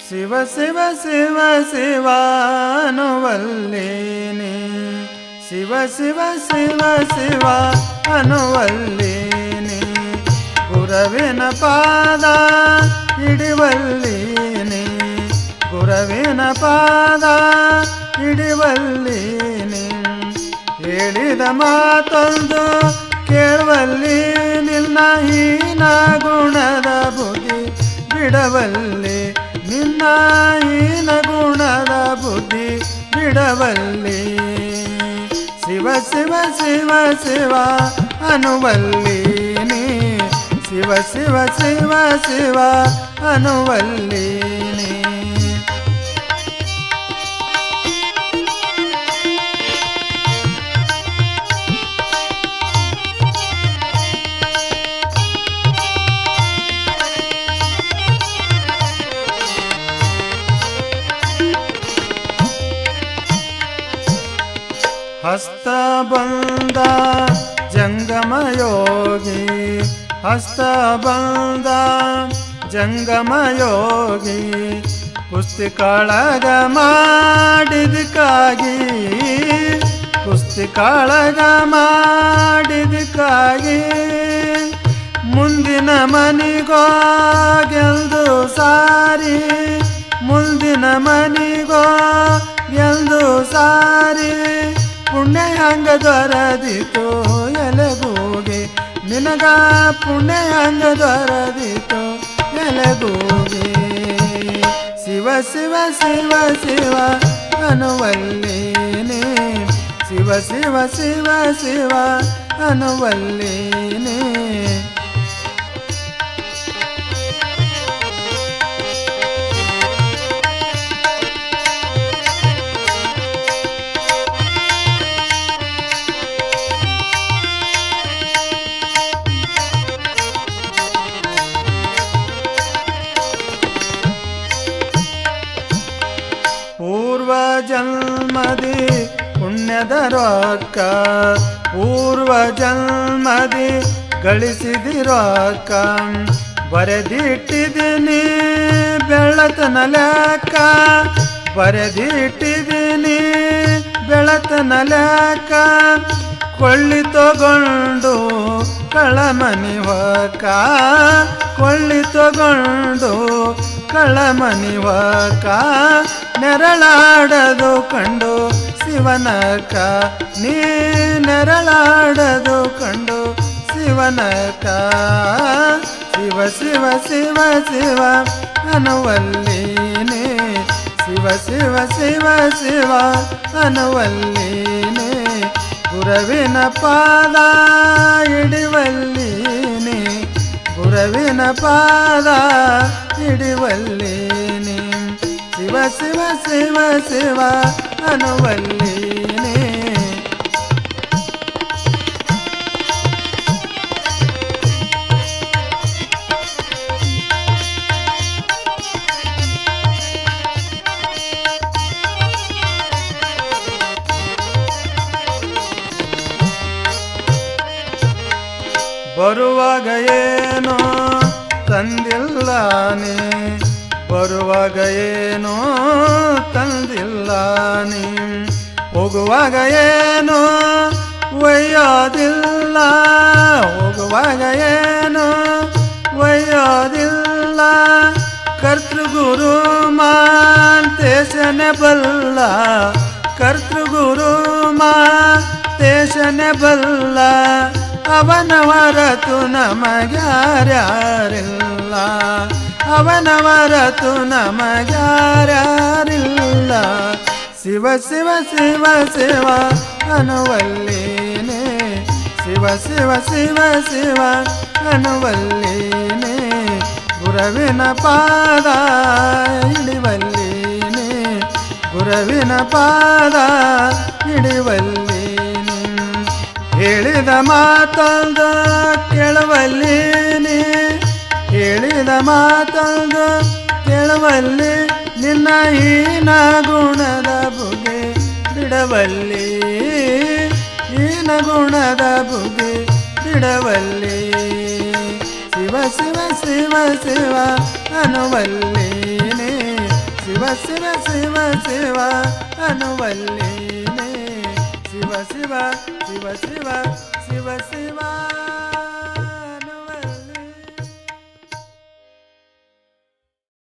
ಶಿವ ಶಿವ ಶಿವ ಶಿವ ಅನ್ನುವಲ್ಲೇನೆ ಶಿವ ಶಿವ ಶಿವ ಶಿವ ಅನ್ನುವಲ್ಲೇನೆ ಗುರವಿನ ಪಾದ ಹಿಡಿವಲ್ಲೇನೆ ಗುರವಿನ ಪಾದ ಹಿಡಿವಲ್ಲೇನೆ ಹೇಳಿದ ಮಾತೊಂದು ಕೇಳುವಲ್ಲಿ ನಿನ್ನ ಹೀನ ಗುಣದ ಬುದ್ಧಿ ಬಿಡವಲ್ಲಿ ನಿನ್ನ ಹೀನ ಗುಣದ ಬುದ್ಧಿ ಬಿಡವಲ್ಲಿ ಶಿವ ಶಿವ ಶಿವ ಶಿವ ಅನ್ನುವಲ್ಲೀನಿ ಶಿವ ಶಿವ ಶಿವ ಶಿವ ಅನ್ನುವಲ್ಲೀನಿ ಹಸ್ತ ಬಂದ ಜಂಗಮಯೋಗಿ ಹಸ್ತ ಬಂದ ಜಂಗಮಯೋಗಿ ಕುಸ್ತಿ ಕಾಳಗ ಮಾಡಿದಕ್ಕಾಗಿ ಕುಸ್ತಿ ಕಾಳಗ ಮಾಡಿದಕ್ಕಾಗಿ ಮುಂದಿನ ಮನಿಗೋ ಗೆಲ್ದು ಸಾರಿ ಮುಂದಿನ ಮನಿಗೋ ಗೆಲ್ದು ಸಾರಿ ಪುಣ್ಯ ಹಂಗ ದೊರದಿತು ಎಲೆಗೂಗೆ ನಿನಗ ಪುಣ್ಯ ಹಂಗ ದೊರದಿತು ಎಲೆಗೂಗೆ ಶಿವ ಶಿವ ಶಿವ ಶಿವ ಅನ್ನುವಲ್ಲೇನೆ ಶಿವ ಶಿವ ಶಿವ ಶಿವ ಅನ್ನುವಲ್ಲೇನೆ ಪೂರ್ವ ಜನ್ಮದಿ ಪುಣ್ಯದ ರೊಕ್ಕ ಪೂರ್ವ ಜನ್ಮದಿ ಗಳಿಸಿದಿರೊಕ್ಕ ಬರೆದಿಟ್ಟಿದ್ದೀನಿ ಬೆಳತನ ಲೆಕ್ಕ ಬರೆದಿಟ್ಟಿದ್ದೀನಿ ಬೆಳತನ ಲೆಕ್ಕ ಕೊಳ್ಳಿ ತಗೊಂಡು ಕಳಮನಿ ಹೊಕ್ಕ ಕೊಳ್ಳಿ ತಗೊಂಡು ಕಳಮನಿ ಹೊಕ್ಕ ನೆರಳಾಡದು ಕಂಡು ಶಿವನಕ ನೀ ನೆರಳಾಡದು ಕಂಡು ಶಿವನಕ ಶಿವ ಶಿವ ಶಿವ ಶಿವ ಅನ್ನುವಲ್ಲೀನೆ ಶಿವ ಶಿವ ಶಿವ ಶಿವ ಅನ್ನುವಲ್ಲೀನೆ ಗುರವಿನ ಪಾದ ಹಿಡಿವಲ್ಲೀನೆ ಗುರವಿನ ಪಾದ ಹಿಡಿವಲ್ಲೀನೆ ಶಿವ ಶಿವ ಶಿವ ಶಿವ ಅನ್ನುವಲ್ಲೀನೆ ಬರುವಾಗ ಏನೋ ತಂದಿಲ್ಲಾನೆ ಬರುವಾಗ ಏನೋ ತಂದಿಲ್ಲಾನೆ ಹೋಗುವಾಗ ಏನೋ ಒಯ್ಯೋದಿಲ್ಲ ಹೋಗುವಾಗ ಏನೋ ಒಯ್ಯೋದಿಲ್ಲ ಕರ್ತೃಗುರು ಮಾಂತೇಶನೆ ಬಲ್ಲ ಕರ್ತೃಗುರು ಮಾಂತೇಶನೆ ಬಲ್ಲ ಅವನ ಹೊರತು ನಮಗ್ಯಾರ್ಯಾರಿಲ್ಲ ಅವನ ಹೊರತು ನಮಗ್ಯಾರ್ಯಾರಿಲ್ಲ ಶಿವ ಶಿವ ಶಿವ ಶಿವ ಅನ್ನುವಲ್ಲೀನೆ ಶಿವ ಶಿವ ಶಿವ ಶಿವ ಅನ್ನುವಲ್ಲೀನೆ ಗುರವಿನ ಪಾದ ಹಿಡಿವಲ್ಲೀನೆ ಗುರವಿನ ಪಾದ ಹಿಡಿವಲ್ಲೀನೆ ಹೇಳಿದ ಮಾತೊಂದು ಕೇಳುವಲ್ಲೀನಿ ಹೇಳಿದ ಮಾತೊಂದು ಕೇಳುವಲ್ಲಿ ನಿನ್ನ ಹೀನ ಗುಣದ ಬುಗೆ ಬಿಡವಲ್ಲಿ ಹೀನ ಗುಣದ ಬುಗೆ ಬಿಡವಲ್ಲಿ ಶಿವ ಶಿವ ಶಿವ ಶಿವ ಅನ್ನುವಲ್ಲೀನೆ ಶಿವ ಶಿವ ಶಿವ ಅನ್ನುವಲ್ಲೇನೆ ಶಿವ ಶಿವ ಶಿವ ಶಿವ ಶಿವ ಶಿವ